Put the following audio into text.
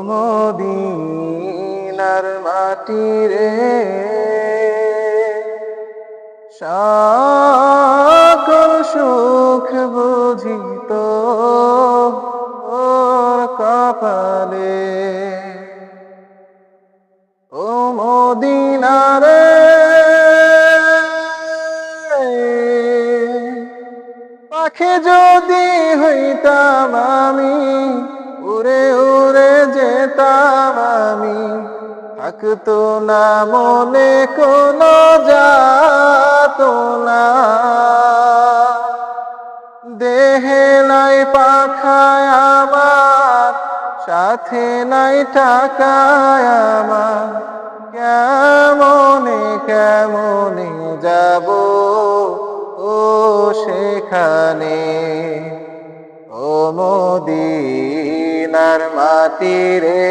মদিনার মাটি রে, সকল সুখ বুঝিত ওর কপালে। ও মদিনারে পাখি যদি হইতাম আমি, উড়ে উড়ে যেতাম আমি, থাকতো না মনে কোনো যাতনা। দেহে নাই পাখায় আমার, সাথে নাই টাকায় আমার, কেমনে কেমনে যাব ও সেখানে। ও মদিনার মাটি রে,